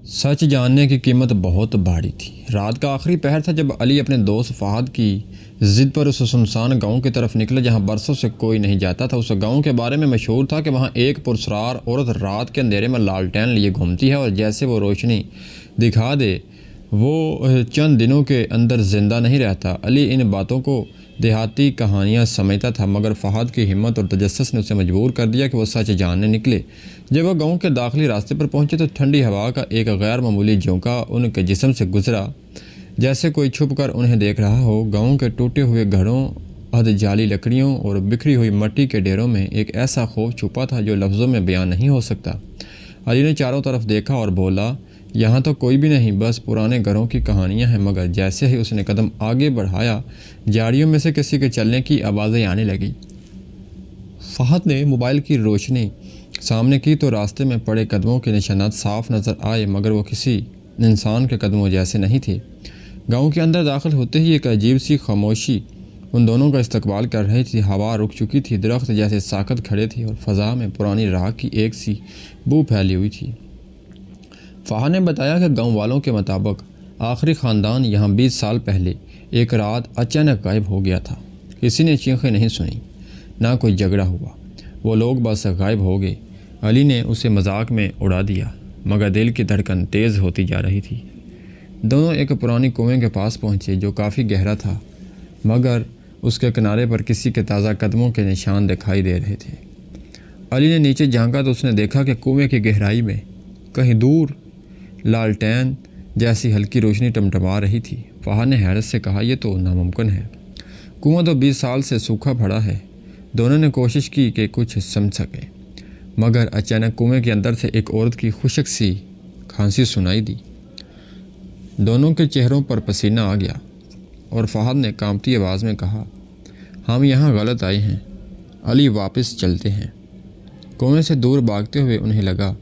سچ جاننے کی قیمت بہت بھاری تھی۔ رات کا آخری پہر تھا جب علی اپنے دوست فہد کی ضد پر اس سنسان گاؤں کی طرف نکلا جہاں برسوں سے کوئی نہیں جاتا تھا۔ اس گاؤں کے بارے میں مشہور تھا کہ وہاں ایک پرسرار عورت رات کے اندھیرے میں لالٹین لیے گھومتی ہے اور جیسے وہ روشنی دکھا دے وہ چند دنوں کے اندر زندہ نہیں رہتا۔ علی ان باتوں کو دیہاتی کہانیاں سمجھتا تھا، مگر فہد کی ہمت اور تجسس نے اسے مجبور کر دیا کہ وہ سچ جاننے نکلے۔ جب وہ گاؤں کے داخلی راستے پر پہنچے تو ٹھنڈی ہوا کا ایک غیر معمولی جھونکا ان کے جسم سے گزرا، جیسے کوئی چھپ کر انہیں دیکھ رہا ہو۔ گاؤں کے ٹوٹے ہوئے گھروں، ادھ جالی لکڑیوں اور بکھری ہوئی مٹی کے ڈھیروں میں ایک ایسا خوف چھپا تھا جو لفظوں میں بیان نہیں ہو سکتا۔ علی نے چاروں طرف دیکھا اور بولا، یہاں تو کوئی بھی نہیں، بس پرانے گھروں کی کہانیاں ہیں۔ مگر جیسے ہی اس نے قدم آگے بڑھایا، جھاڑیوں میں سے کسی کے چلنے کی آوازیں آنے لگیں۔ فہد نے موبائل کی روشنی سامنے کی تو راستے میں پڑے قدموں کے نشانات صاف نظر آئے، مگر وہ کسی انسان کے قدموں جیسے نہیں تھے۔ گاؤں کے اندر داخل ہوتے ہی ایک عجیب سی خاموشی ان دونوں کا استقبال کر رہی تھی۔ ہوا رک چکی تھی، درخت جیسے ساکت کھڑے تھے اور فضا میں پرانی راکھ کی ایک سی بو پھیلی ہوئی تھی۔ فہد نے بتایا کہ گاؤں والوں کے مطابق آخری خاندان یہاں 20 سال پہلے ایک رات اچانک غائب ہو گیا تھا۔ کسی نے چیخیں نہیں سنی، نہ کوئی جھگڑا ہوا، وہ لوگ بس غائب ہو گئے۔ علی نے اسے مذاق میں اڑا دیا، مگر دل کی دھڑکن تیز ہوتی جا رہی تھی۔ دونوں ایک پرانی کنویں کے پاس پہنچے جو کافی گہرا تھا، مگر اس کے کنارے پر کسی کے تازہ قدموں کے نشان دکھائی دے رہے تھے۔ علی نے نیچے جھانکا تو اس نے دیکھا کہ کنویں کی گہرائی میں کہیں دور لالٹین جیسی ہلکی روشنی ٹمٹما رہی تھی۔ فہد نے حیرت سے کہا، یہ تو ناممکن ہے، کنواں تو 20 سال سے سوکھا پڑا ہے۔ دونوں نے کوشش کی کہ کچھ سمجھ سکے، مگر اچانک کنویں کے اندر سے ایک عورت کی خشک سی کھانسی سنائی دی۔ دونوں کے چہروں پر پسینہ آ گیا اور فہد نے کانپتی آواز میں کہا، ہم یہاں غلط آئے ہیں، علی واپس چلتے ہیں۔ کنویں سے دور بھاگتے ہوئے انہیں لگا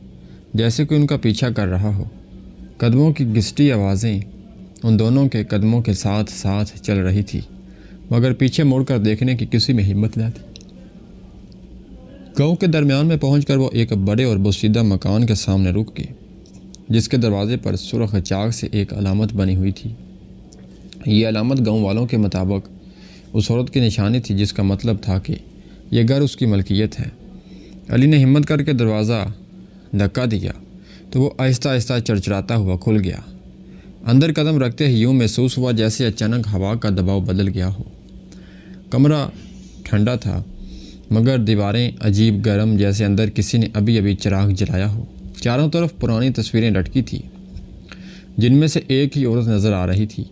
جیسے کوئی ان کا پیچھا کر رہا ہو۔ قدموں کی گھسٹی آوازیں ان دونوں کے قدموں کے ساتھ ساتھ چل رہی تھی، مگر پیچھے مڑ کر دیکھنے کی کسی میں ہمت نہ تھی۔ گاؤں کے درمیان میں پہنچ کر وہ ایک بڑے اور بوسیدہ مکان کے سامنے رک گئے، جس کے دروازے پر سرخ چاک سے ایک علامت بنی ہوئی تھی۔ یہ علامت گاؤں والوں کے مطابق اس عورت کی نشانی تھی، جس کا مطلب تھا کہ یہ گھر اس کی ملکیت ہے۔ علی نے ہمت کر کے دروازہ دھکا دیا تو وہ آہستہ آہستہ چرچراتا ہوا کھل گیا۔ اندر قدم رکھتے ہی یوں محسوس ہوا جیسے اچانک ہوا کا دباؤ بدل گیا ہو۔ کمرہ ٹھنڈا تھا، مگر دیواریں عجیب گرم، جیسے اندر کسی نے ابھی ابھی چراغ جلایا ہو۔ چاروں طرف پرانی تصویریں لٹکی تھیں، جن میں سے ایک ہی عورت نظر آ رہی تھی۔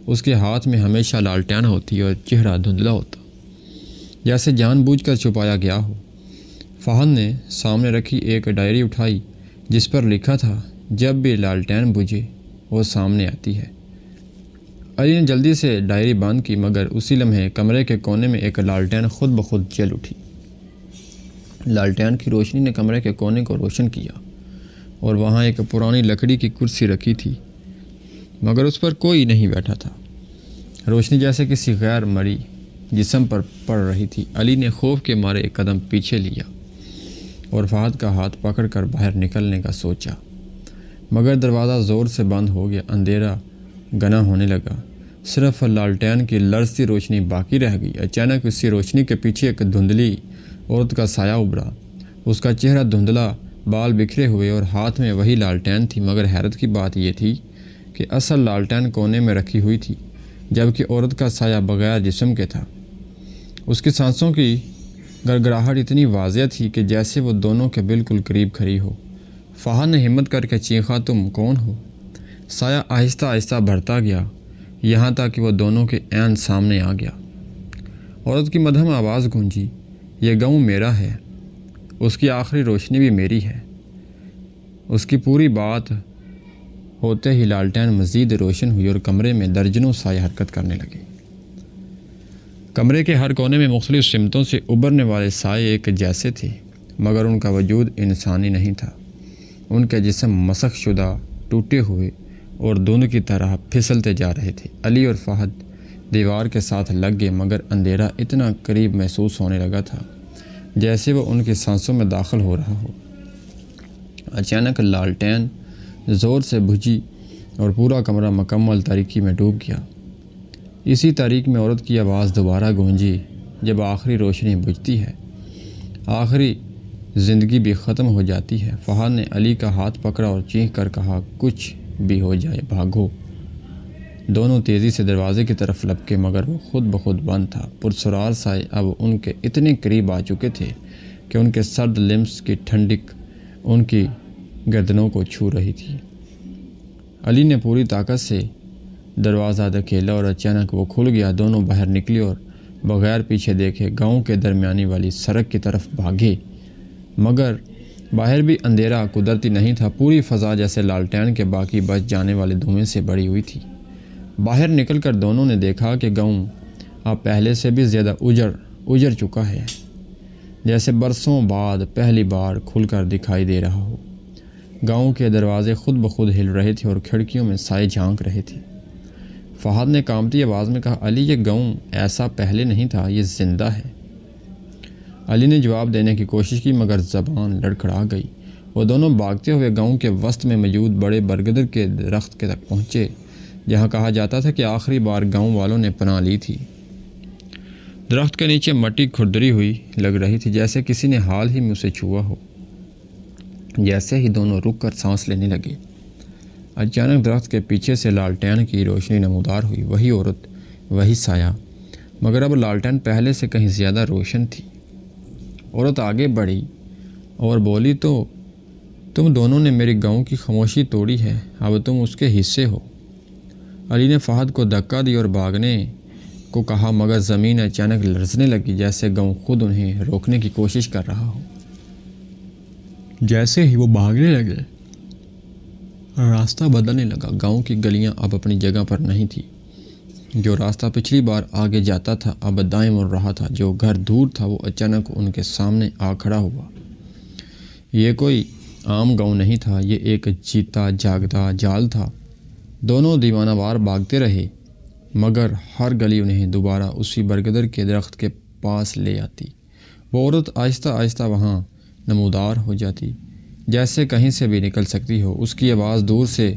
اس کے ہاتھ میں ہمیشہ لالٹین ہوتی اور چہرہ دھندلا ہوتا، جیسے جان بوجھ کر چھپایا گیا ہو۔ فہد نے سامنے رکھی ایک ڈائری اٹھائی جس پر لکھا تھا، جب بھی لالٹین بجھے وہ سامنے آتی ہے۔ علی نے جلدی سے ڈائری بند کی، مگر اسی لمحے کمرے کے کونے میں ایک لالٹین خود بخود جل اٹھی۔ لالٹین کی روشنی نے کمرے کے کونے کو روشن کیا اور وہاں ایک پرانی لکڑی کی کرسی رکھی تھی، مگر اس پر کوئی نہیں بیٹھا تھا۔ روشنی جیسے کسی غیر مرئی جسم پر پڑ رہی تھی۔ علی نے خوف کے مارے ایک قدم پیچھے لیا اور فہد کا ہاتھ پکڑ کر باہر نکلنے کا سوچا، مگر دروازہ زور سے بند ہو گیا۔ اندھیرا گھنا ہونے لگا، صرف لالٹین کی لرزتی روشنی باقی رہ گئی۔ اچانک اسی روشنی کے پیچھے ایک دھندلی عورت کا سایہ ابھرا۔ اس کا چہرہ دھندلا، بال بکھرے ہوئے اور ہاتھ میں وہی لالٹین تھی، مگر حیرت کی بات یہ تھی کہ اصل لالٹین کونے میں رکھی ہوئی تھی، جبکہ عورت کا سایہ بغیر جسم کے تھا۔ اس کی سانسوں کی گڑگڑاہٹ اتنی واضح تھی کہ جیسے وہ دونوں کے بالکل قریب کھڑی ہو۔ فہد نے ہمت کر کے چیخا، تم کون ہو؟ سایہ آہستہ آہستہ بڑھتا گیا، یہاں تک کہ وہ دونوں کے عین سامنے آ گیا۔ عورت کی مدھم آواز گونجی، یہ گاؤں میرا ہے، اس کی آخری روشنی بھی میری ہے۔ اس کی پوری بات ہوتے ہی لالٹین مزید روشن ہوئی اور کمرے میں درجنوں سائے حرکت کرنے لگے۔ کمرے کے ہر کونے میں مختلف سمتوں سے ابھرنے والے سائے ایک جیسے تھے، مگر ان کا وجود انسانی نہیں تھا۔ ان کے جسم مسخ شدہ، ٹوٹے ہوئے اور دھند کی طرح پھسلتے جا رہے تھے۔ علی اور فہد دیوار کے ساتھ لگ گئے، مگر اندھیرا اتنا قریب محسوس ہونے لگا تھا جیسے وہ ان کی سانسوں میں داخل ہو رہا ہو۔ اچانک لالٹین زور سے بجھی اور پورا کمرہ مکمل تاریکی میں ڈوب گیا۔ اسی تاریک میں عورت کی آواز دوبارہ گونجی، جب آخری روشنی بجھتی ہے آخری زندگی بھی ختم ہو جاتی ہے۔ فہد نے علی کا ہاتھ پکڑا اور چیخ کر کہا، کچھ بھی ہو جائے بھاگو۔ دونوں تیزی سے دروازے کی طرف لپکے، مگر وہ خود بخود بند تھا۔ پرسرار سائے اب ان کے اتنے قریب آ چکے تھے کہ ان کے سرد لمس کی ٹھنڈک ان کی گردنوں کو چھو رہی تھی۔ علی نے پوری طاقت سے دروازہ دھکیلا اور اچانک وہ کھل گیا۔ دونوں باہر نکلے اور بغیر پیچھے دیکھے گاؤں کے درمیانی والی سڑک کی طرف بھاگے، مگر باہر بھی اندھیرا قدرتی نہیں تھا۔ پوری فضا جیسے لالٹین کے باقی بچ جانے والے دھوئیں سے بڑی ہوئی تھی۔ باہر نکل کر دونوں نے دیکھا کہ گاؤں اب پہلے سے بھی زیادہ اجڑ چکا ہے، جیسے برسوں بعد پہلی بار کھل کر دکھائی دے رہا ہو۔ گاؤں کے دروازے خود بخود ہل رہے تھے اور کھڑکیوں میں سائے جھانک رہے تھے۔ فہد نے کانپتی آواز میں کہا، علی یہ گاؤں ایسا پہلے نہیں تھا، یہ زندہ ہے۔ علی نے جواب دینے کی کوشش کی مگر زبان لڑکھڑا گئی۔ وہ دونوں بھاگتے ہوئے گاؤں کے وسط میں موجود بڑے برگدر کے درخت کے تک پہنچے، جہاں کہا جاتا تھا کہ آخری بار گاؤں والوں نے پناہ لی تھی۔ درخت کے نیچے مٹی کھردری ہوئی لگ رہی تھی، جیسے کسی نے حال ہی میں اسے چھوا ہو۔ جیسے ہی دونوں رک کر سانس لینے لگے، اچانک درخت کے پیچھے سے لالٹین کی روشنی نمودار ہوئی۔ وہی عورت، وہی سایہ، مگر اب لالٹین پہلے سے کہیں زیادہ روشن تھی۔ عورت آگے بڑھی اور بولی، تو تم دونوں نے میری گاؤں کی خاموشی توڑی ہے، اب تم اس کے حصے ہو۔ علی نے فہد کو دھکا دی اور بھاگنے کو کہا، مگر زمین اچانک لرزنے لگی، جیسے گاؤں خود انہیں روکنے کی کوشش کر رہا ہو۔ جیسے ہی وہ بھاگنے لگے، راستہ بدلنے لگا۔ گاؤں کی گلیاں اب اپنی جگہ پر نہیں تھی۔ جو راستہ پچھلی بار آگے جاتا تھا اب دائیں مڑ رہا تھا۔ جو گھر دور تھا وہ اچانک ان کے سامنے آ کھڑا ہوا۔ یہ کوئی عام گاؤں نہیں تھا، یہ ایک جیتا جاگتا جال تھا۔ دونوں دیوانہ وار بھاگتے رہے، مگر ہر گلی انہیں دوبارہ اسی برگدر کے درخت کے پاس لے آتی۔ وہ عورت آہستہ آہستہ وہاں نمودار ہو جاتی، جیسے کہیں سے بھی نکل سکتی ہو۔ اس کی آواز دور سے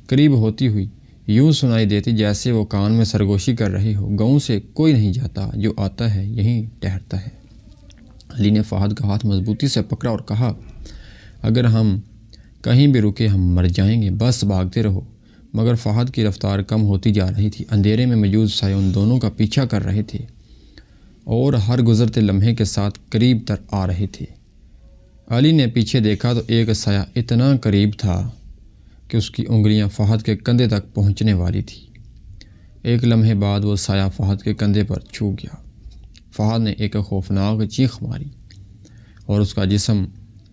قریب ہوتی ہوئی یوں سنائی دیتی جیسے وہ کان میں سرگوشی کر رہی ہو، گاؤں سے کوئی نہیں جاتا، جو آتا ہے یہیں ٹھہرتا ہے۔ علی نے فہد کا ہاتھ مضبوطی سے پکڑا اور کہا، اگر ہم کہیں بھی رکے ہم مر جائیں گے، بس بھاگتے رہو۔ مگر فہد کی رفتار کم ہوتی جا رہی تھی۔ اندھیرے میں موجود سائے ان دونوں کا پیچھا کر رہے تھے اور ہر گزرتے لمحے کے ساتھ قریب تر آ رہے تھے۔ علی نے پیچھے دیکھا تو ایک سایہ اتنا قریب تھا کہ اس کی انگلیاں فہد کے کندھے تک پہنچنے والی تھی۔ ایک لمحے بعد وہ سایہ فہد کے کندھے پر چھو گیا۔ فہد نے ایک خوفناک چیخ ماری اور اس کا جسم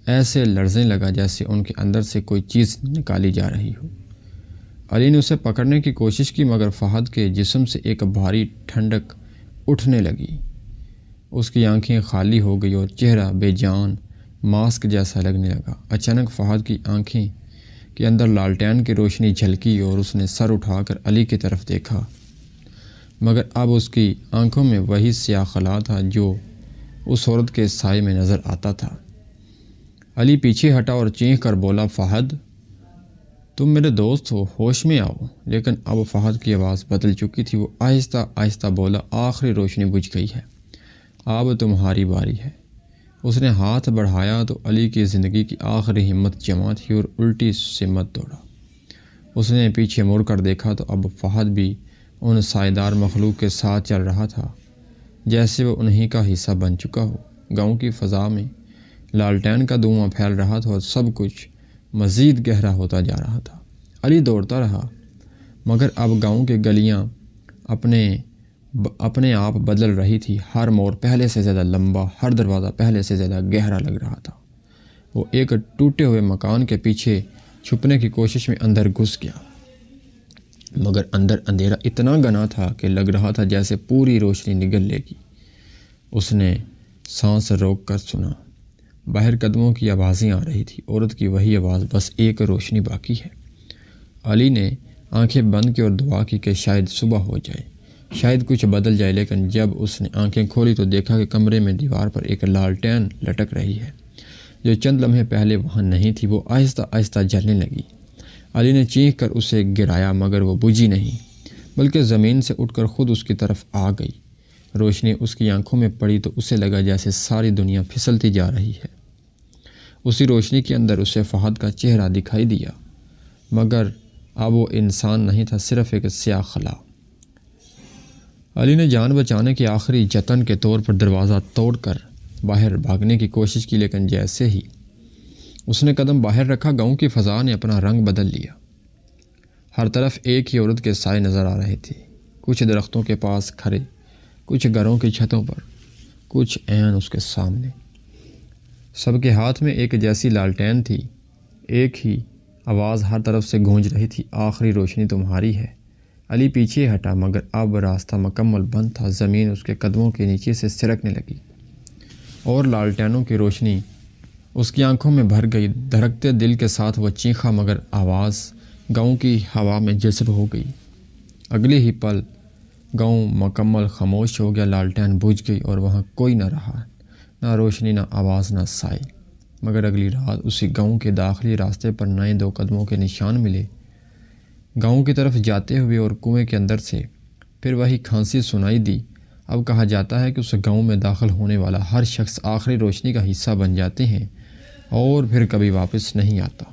ایسے لرزنے لگا جیسے ان کے اندر سے کوئی چیز نکالی جا رہی ہو۔ علی نے اسے پکڑنے کی کوشش کی مگر فہد کے جسم سے ایک بھاری ٹھنڈک اٹھنے لگی۔ اس کی آنکھیں خالی ہو گئی اور چہرہ بے جان ماسک جیسا لگنے لگا۔ اچانک فہد کی آنکھیں کے اندر لالٹین کی روشنی جھلکی اور اس نے سر اٹھا کر علی کی طرف دیکھا، مگر اب اس کی آنکھوں میں وہی سیاہ خلا تھا جو اس عورت کے سائے میں نظر آتا تھا۔ علی پیچھے ہٹا اور چینخ کر بولا، فہد تم میرے دوست ہو، ہوش میں آؤ۔ لیکن اب فہد کی آواز بدل چکی تھی۔ وہ آہستہ آہستہ بولا، آخری روشنی بجھ گئی ہے، اب تمہاری باری ہے۔ اس نے ہاتھ بڑھایا تو علی کی زندگی کی آخری ہمت جمع تھی اور الٹی سمت دوڑا۔ اس نے پیچھے مڑ کر دیکھا تو اب فہد بھی ان سائیدار مخلوق کے ساتھ چل رہا تھا جیسے وہ انہی کا حصہ بن چکا ہو۔ گاؤں کی فضا میں لالٹین کا دھواں پھیل رہا تھا اور سب کچھ مزید گہرا ہوتا جا رہا تھا۔ علی دوڑتا رہا، مگر اب گاؤں کی گلیاں اپنے آپ بدل رہی تھی۔ ہر موڑ پہلے سے زیادہ لمبا، ہر دروازہ پہلے سے زیادہ گہرا لگ رہا تھا۔ وہ ایک ٹوٹے ہوئے مکان کے پیچھے چھپنے کی کوشش میں اندر گھس گیا، مگر اندر اندھیرا اتنا گھنا تھا کہ لگ رہا تھا جیسے پوری روشنی نگل لے گی۔ اس نے سانس روک کر سنا، باہر قدموں کی آوازیں آ رہی تھی، عورت کی وہی آواز، بس ایک روشنی باقی ہے۔ علی نے آنکھیں بند کی اور دعا کی کہ شاید صبح ہو جائے، شاید کچھ بدل جائے۔ لیکن جب اس نے آنکھیں کھولی تو دیکھا کہ کمرے میں دیوار پر ایک لالٹین لٹک رہی ہے جو چند لمحے پہلے وہاں نہیں تھی۔ وہ آہستہ آہستہ جلنے لگی۔ علی نے چیخ کر اسے گرایا مگر وہ بجھی نہیں، بلکہ زمین سے اٹھ کر خود اس کی طرف آ گئی۔ روشنی اس کی آنکھوں میں پڑی تو اسے لگا جیسے ساری دنیا پھسلتی جا رہی ہے۔ اسی روشنی کے اندر اسے فہد کا چہرہ دکھائی دیا، مگر اب وہ انسان نہیں تھا، صرف ایک سیاہ خلا۔ علی نے جان بچانے کے آخری جتن کے طور پر دروازہ توڑ کر باہر بھاگنے کی کوشش کی، لیکن جیسے ہی اس نے قدم باہر رکھا، گاؤں کی فضا نے اپنا رنگ بدل لیا۔ ہر طرف ایک ہی عورت کے سائے نظر آ رہے تھے، کچھ درختوں کے پاس کھڑے، کچھ گھروں کی چھتوں پر، کچھ عین اس کے سامنے۔ سب کے ہاتھ میں ایک جیسی لالٹین تھی، ایک ہی آواز ہر طرف سے گونج رہی تھی، آخری روشنی تمہاری ہے۔ علی پیچھے ہٹا مگر اب راستہ مکمل بند تھا، زمین اس کے قدموں کے نیچے سے سرکنے لگی اور لالٹینوں کی روشنی اس کی آنکھوں میں بھر گئی۔ دھڑکتے دل کے ساتھ وہ چیخا مگر آواز گاؤں کی ہوا میں جذب ہو گئی۔ اگلے ہی پل گاؤں مکمل خاموش ہو گیا، لالٹین بجھ گئی اور وہاں کوئی نہ رہا، نہ روشنی، نہ آواز، نہ سائے۔ مگر اگلی رات اسی گاؤں کے داخلی راستے پر نئے 2 قدموں کے نشان ملے، گاؤں کی طرف جاتے ہوئے، اور کنویں کے اندر سے پھر وہی کھانسی سنائی دی۔ اب کہا جاتا ہے کہ اس گاؤں میں داخل ہونے والا ہر شخص آخری روشنی کا حصہ بن جاتے ہیں اور پھر کبھی واپس نہیں آتا۔